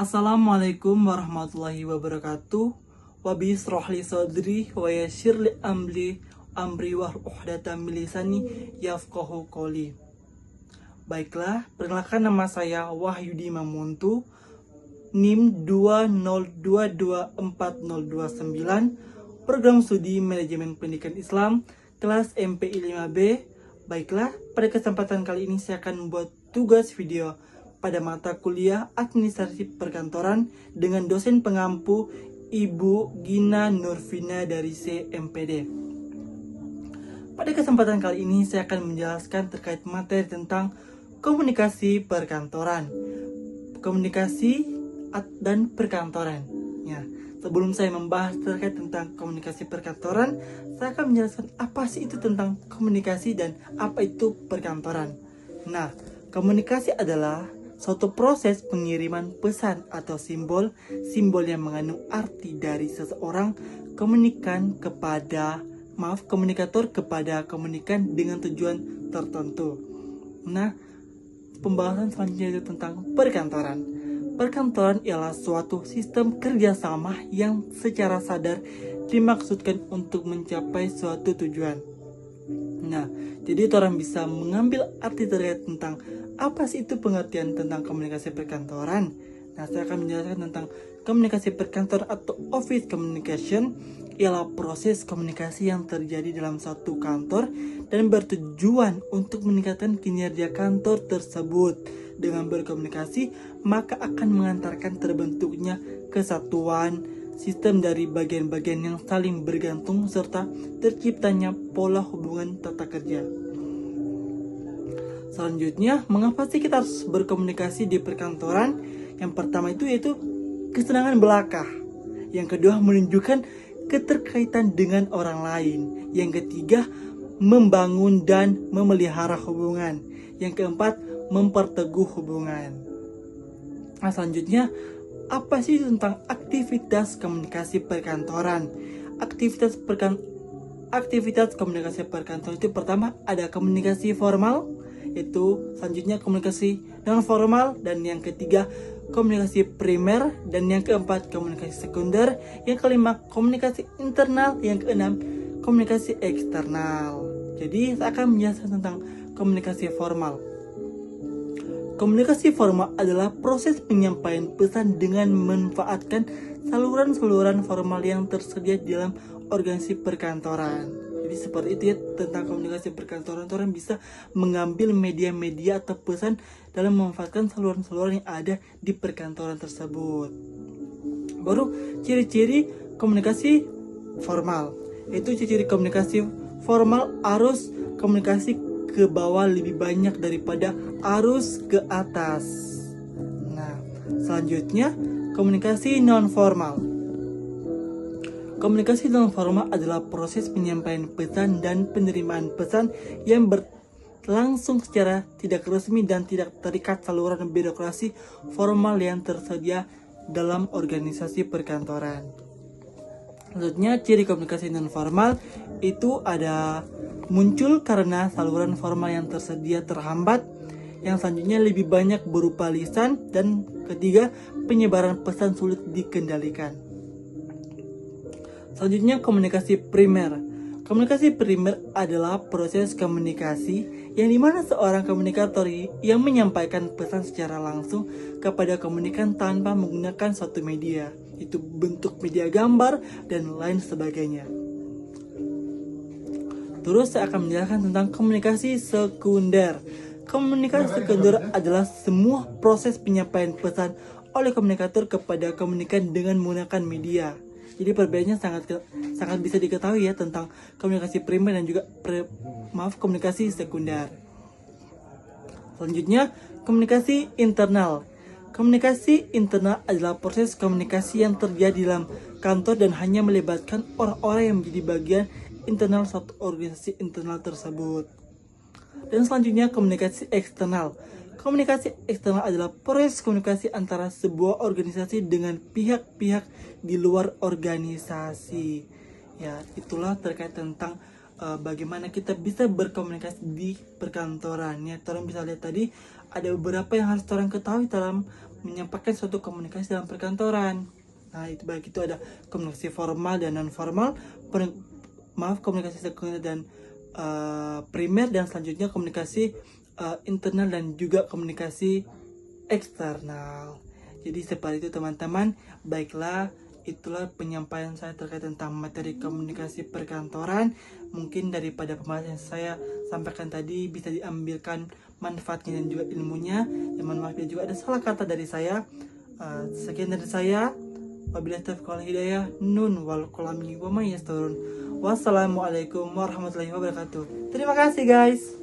Assalamualaikum warahmatullahi wabarakatuh. Wa bi israhli sadri wa yassir li amri wahlul 'uqdatam min lisani yafqahu qouli. Baiklah, perkenalkan nama saya Wahyudi Mamuntu, NIM 202240229, Program Studi Manajemen Pendidikan Islam, kelas MPI 5B. Baiklah, pada kesempatan kali ini saya akan membuat tugas video pada mata kuliah Administrasi Perkantoran dengan dosen pengampu Ibu Gina Nurvina dari CMPD. Pada kesempatan kali ini saya akan menjelaskan terkait materi tentang komunikasi perkantoran. Komunikasi dan perkantoran. Ya, sebelum saya membahas terkait tentang komunikasi perkantoran, saya akan menjelaskan apa sih itu tentang komunikasi dan apa itu perkantoran. Nah, komunikasi adalah suatu proses pengiriman pesan atau simbol yang mengandung arti dari seseorang komunikator kepada komunikan dengan tujuan tertentu. Nah, pembahasan selanjutnya itu tentang perkantoran. Perkantoran ialah suatu sistem kerjasama yang secara sadar dimaksudkan untuk mencapai suatu tujuan. Nah, jadi orang bisa mengambil arti terkait tentang apa sih itu pengertian tentang komunikasi perkantoran. Nah, saya akan menjelaskan tentang komunikasi perkantoran atau office communication ialah proses komunikasi yang terjadi dalam satu kantor dan bertujuan untuk meningkatkan kinerja kantor tersebut. Dengan berkomunikasi, maka akan mengantarkan terbentuknya kesatuan sistem dari bagian-bagian yang saling bergantung serta terciptanya pola hubungan tata kerja. Selanjutnya, mengapa sih kita harus berkomunikasi di perkantoran? Yang pertama itu yaitu kesenangan belaka. Yang kedua, menunjukkan keterkaitan dengan orang lain. Yang ketiga, membangun dan memelihara hubungan. Yang keempat, memperteguh hubungan. Nah, selanjutnya, apa sih tentang aktivitas komunikasi perkantoran? Aktivitas komunikasi perkantoran itu pertama ada komunikasi formal, itu selanjutnya komunikasi non formal, dan yang ketiga komunikasi primer, dan yang keempat komunikasi sekunder, yang kelima komunikasi internal, yang keenam komunikasi eksternal. Jadi saya akan menjelaskan tentang komunikasi formal. Komunikasi formal adalah proses penyampaian pesan dengan memanfaatkan saluran-saluran formal yang tersedia di dalam organisasi perkantoran. Jadi seperti itu ya tentang komunikasi perkantoran. Orang bisa mengambil media-media atau pesan dalam memanfaatkan saluran-saluran yang ada di perkantoran tersebut. Baru ciri-ciri komunikasi formal. Itu ciri-ciri komunikasi formal, arus komunikasi ke bawah lebih banyak daripada arus ke atas. Nah, selanjutnya komunikasi non formal. Komunikasi non formal adalah proses penyampaian pesan dan penerimaan pesan yang berlangsung secara tidak resmi dan tidak terikat saluran birokrasi formal yang tersedia dalam organisasi perkantoran. Selanjutnya, ciri komunikasi non formal itu ada muncul karena saluran formal yang tersedia terhambat. Yang selanjutnya lebih banyak berupa lisan, dan ketiga penyebaran pesan sulit dikendalikan. Selanjutnya komunikasi primer. Komunikasi primer adalah proses komunikasi yang dimana seorang komunikator yang menyampaikan pesan secara langsung kepada komunikan tanpa menggunakan suatu media, itu bentuk media gambar dan lain sebagainya. Terus saya akan menjelaskan tentang komunikasi sekunder. Komunikasi sekunder adalah semua proses penyampaian pesan oleh komunikator kepada komunikan dengan menggunakan media. Jadi perbedaannya sangat bisa diketahui ya tentang komunikasi primer dan juga komunikasi sekunder. Selanjutnya, komunikasi internal. Komunikasi internal adalah proses komunikasi yang terjadi dalam kantor dan hanya melibatkan orang-orang yang menjadi bagian internal suatu organisasi internal tersebut. Dan selanjutnya komunikasi eksternal. Komunikasi eksternal adalah proses komunikasi antara sebuah organisasi dengan pihak-pihak di luar organisasi. Ya, itulah terkait tentang bagaimana kita bisa berkomunikasi di perkantoran. Ya, kalian bisa lihat tadi ada beberapa yang harus orang ketahui dalam menyampaikan suatu komunikasi dalam perkantoran. Nah, itu baik itu ada komunikasi formal dan non formal, komunikasi sekunder dan primer, dan selanjutnya komunikasi internal dan juga komunikasi eksternal. Jadi seperti itu teman-teman. Baiklah, itulah penyampaian saya terkait tentang materi komunikasi perkantoran. Mungkin daripada pembahasan yang saya sampaikan tadi bisa diambilkan manfaatnya dan juga ilmunya. Ya, mohon maaf juga ada salah kata dari saya. Sekian dari saya. Wabillahi taufiq wal hidayah. Nun wal qalami wa may yasturun. Wassalamualaikum warahmatullahi wabarakatuh. Terima kasih guys.